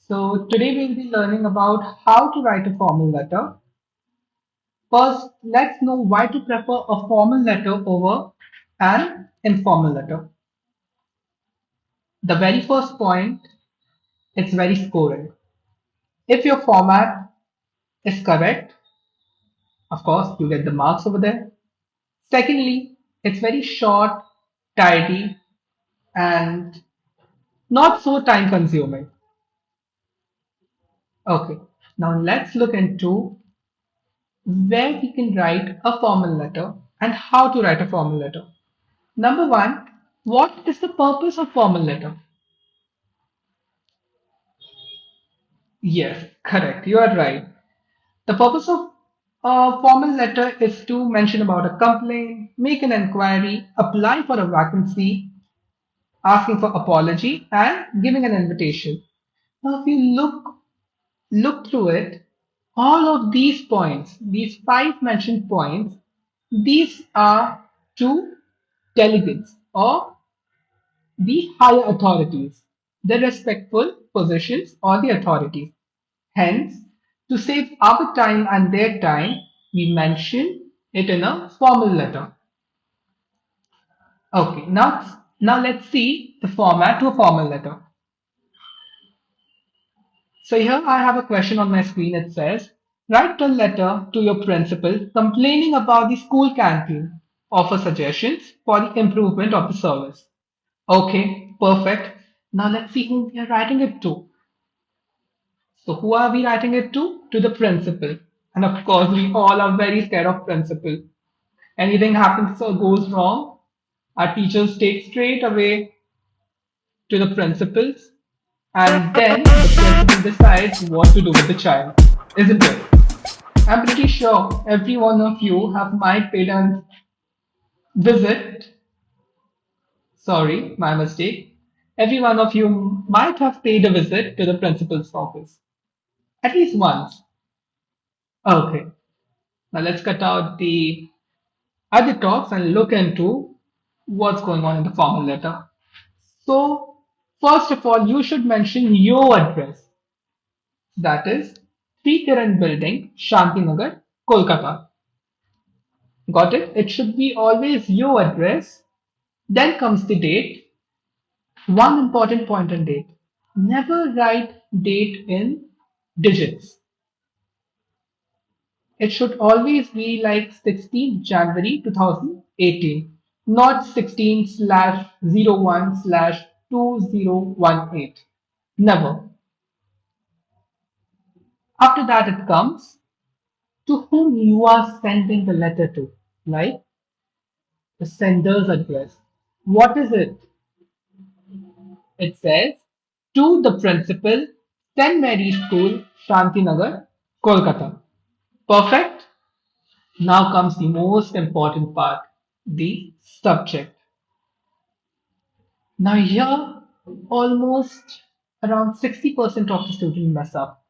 So today we'll be learning about how to write a formal letter. First, let's know why to prefer a formal letter over an informal letter. The very first point, it's very scoring. If your format is correct, of course, you get the marks over there. Secondly, it's very short, tidy, and not so time consuming. Okay, now let's look into where we can write a formal letter and how to write a formal letter. Number one, what is the purpose of formal letter? Yes, correct. You are right. The purpose of a formal letter is to mention about a complaint, make an inquiry, apply for a vacancy, asking for apology, and giving an invitation. Now, if you look through it, all of these points, these five mentioned points, these are to delegates or the higher authorities, the respectful positions or the authorities. Hence, to save our time and their time, we mention it in a formal letter. Okay, now let's see the format to a formal letter. So here I have a question on my screen. It says, write a letter to your principal complaining about the school canteen. Offer suggestions for the improvement of the service. Okay, perfect. Now let's see whom we are writing it to. So who are we writing it to? To the principal. And of course, we all are very scared of principal. Anything happens or goes wrong, our teachers take straight away to the principals, and then the principal decides what to do with the child, isn't it? I'm pretty sure every one of you have might paid a visit. Sorry, my mistake. Every one of you might have paid a visit to the principal's office at least once. Okay, now let's cut out the other talks and look into what's going on in the formal letter. So, first of all, you should mention your address. That is 3 Kiran Building, Shantinagar, Kolkata. Got it? It should be always your address. Then comes the date. One important point on date. Never write date in digits. It should always be like 16th January 2018, not 16/01/2018. Never. After that, it comes to whom you are sending the letter to, like the sender's address. What is it? It says to the principal, St. Mary's School, Shantinagar, Kolkata. Perfect. Now comes the most important part, the subject. Now here, almost around 60% of the students mess up.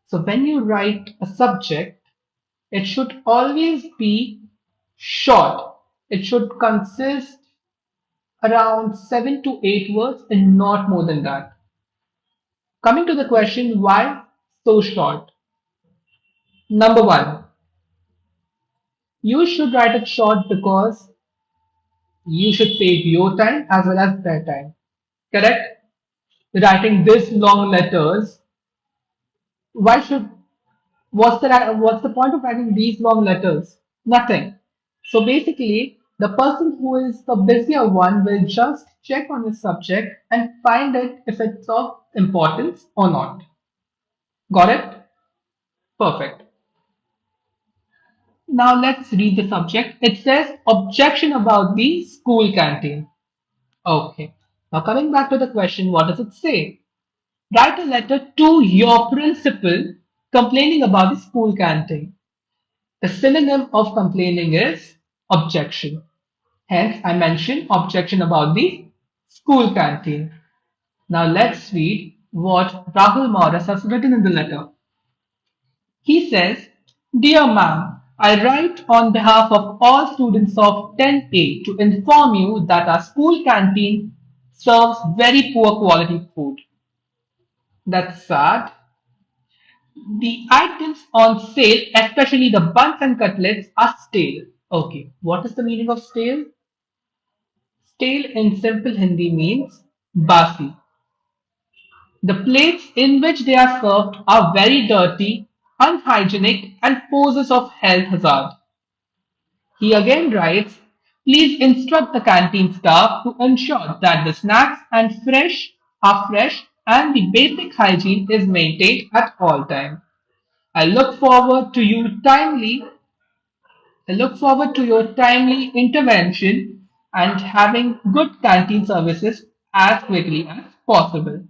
So when you write a subject, it should always be short. It should consist around 7 to 8 words and not more than that. Coming to the question, why so short? Number one, you should write it short because you should save your time as well as their time. Correct? Writing this long letters, why should what's the point of writing these long letters? Nothing. So basically, the person who is the busier one will just check on the subject and find it if it's of importance or not. Got it? Perfect. Now let's read the subject. It says objection about the school canteen. Okay. Now coming back to the question, what does it say? Write a letter to your principal complaining about the school canteen. The synonym of complaining is objection. Hence, I mentioned objection about the school canteen. Now let's read what Rahul Maurus has written in the letter. He says, Dear ma'am, I write on behalf of all students of 10A to inform you that our school canteen serves very poor quality food. That's sad. The items on sale, especially the buns and cutlets, are stale. Okay, what is the meaning of stale? Stale in simple Hindi means basi. The plates in which they are served are very dirty, unhygienic, and poses of health hazard. He again writes, please instruct the canteen staff to ensure that the snacks are fresh and the basic hygiene is maintained at all times. I look forward to you timely I look forward to your timely intervention and having good canteen services as quickly as possible.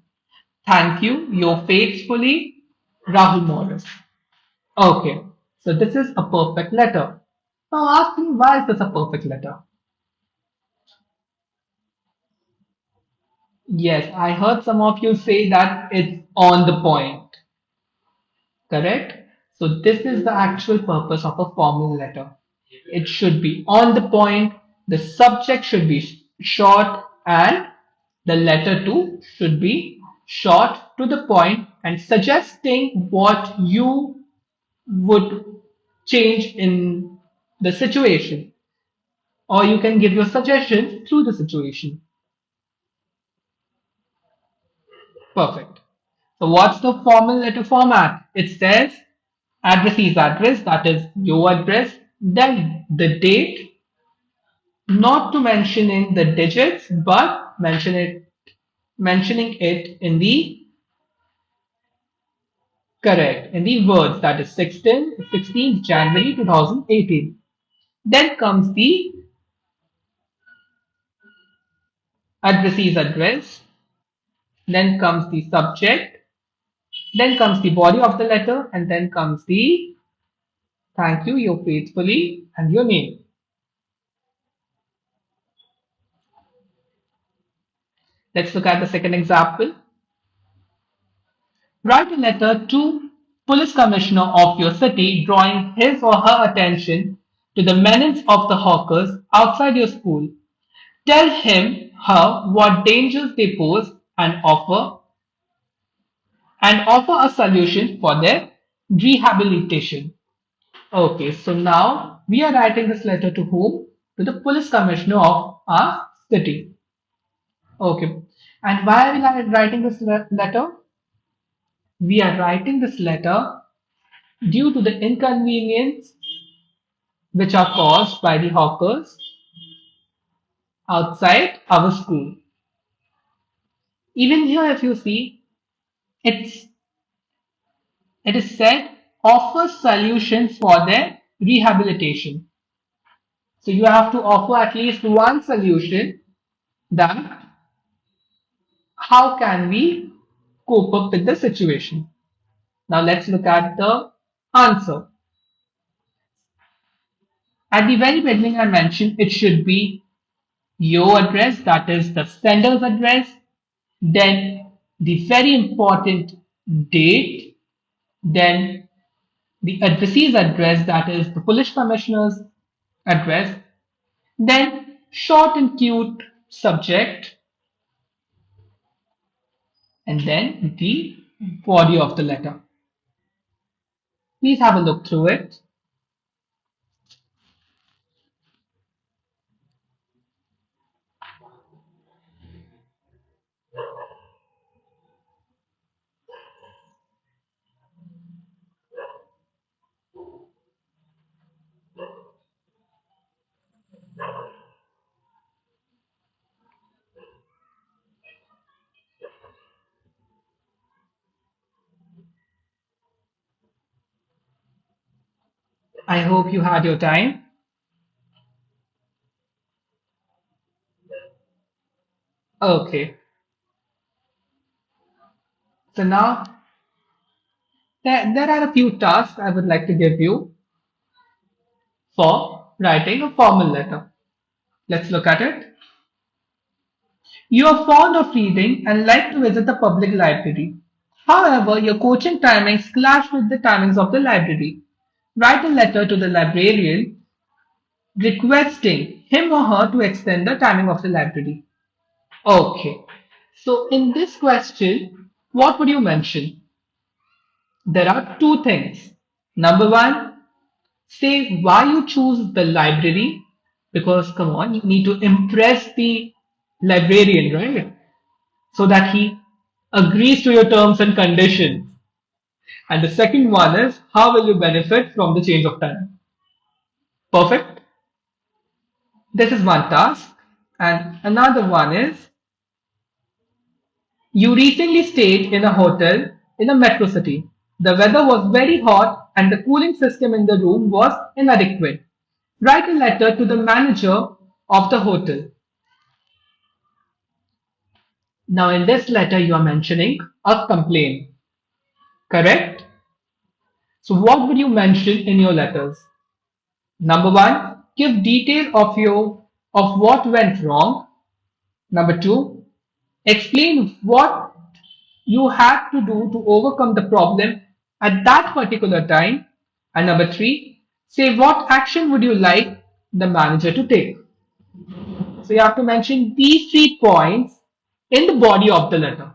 Thank you. Your faithfully, Rahul Morris. Okay, so this is a perfect letter. Now ask me, why is this a perfect letter? Yes, I heard some of you say that it's on the point, correct? So this is the actual purpose of a formal letter. It should be on the point, the subject should be short, and the letter too should be short to the point and suggesting what you would change in the situation, or you can give your suggestions through the situation. Perfect. So what's the formal letter format? It says addressee's address, that is your address, then the date, not to mention in the digits, but mentioning it in the correct, in the words, that is 16th January 2018. Then comes the addressee's address, then comes the subject, then comes the body of the letter, and then comes the thank you, your faithfully, and your name. Let's look at the second example. Write a letter to police commissioner of your city drawing his or her attention to the menace of the hawkers outside your school. Tell him her what dangers they pose and offer a solution for their rehabilitation. Okay, so now we are writing this letter to whom? To the police commissioner of our city. Okay, and why are we writing this letter? We are writing this letter due to the inconvenience which are caused by the hawkers outside our school. Even here, if you see, it's it is said offers solutions for their rehabilitation. So you have to offer at least one solution that how can we cope up with the situation. Now let's look at the answer. At the very beginning, I mentioned it should be your address, that is the sender's address, then the very important date, then the addressee's address, that is the police commissioner's address, then short and cute subject, and then the body of the letter. Please have a look through it. I hope you had your time. Okay, so now there are a few tasks I would like to give you for writing a formal letter. Let's look at it. You are fond of reading and like to visit the public library. However, your coaching timings clash with the timings of the library. Write a letter to the librarian requesting him or her to extend the timing of the library. Okay. So in this question, What would you mention? There are two things. Number one, say why you choose the library, because come on, you need to impress the librarian, right? So that he agrees to your terms and conditions. And the second one is how will you benefit from the change of time? Perfect. This is one task. And another one is you recently stayed in a hotel in a metro city. The weather was very hot and the cooling system in the room was inadequate. Write a letter to the manager of the hotel. Now, in this letter, you are mentioning a complaint, correct? So, what would you mention in your letters? Number one, give detail of what went wrong. Number two, explain what you had to do to overcome the problem at that particular time. And number three, say what action would you like the manager to take. So you have to mention these 3 points in the body of the letter.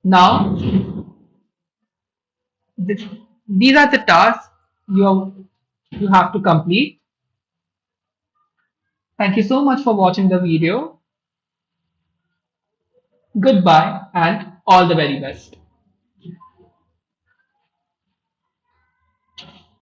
Now, th- these are the tasks you have to complete. Thank you so much for watching the video. Goodbye and all the very best.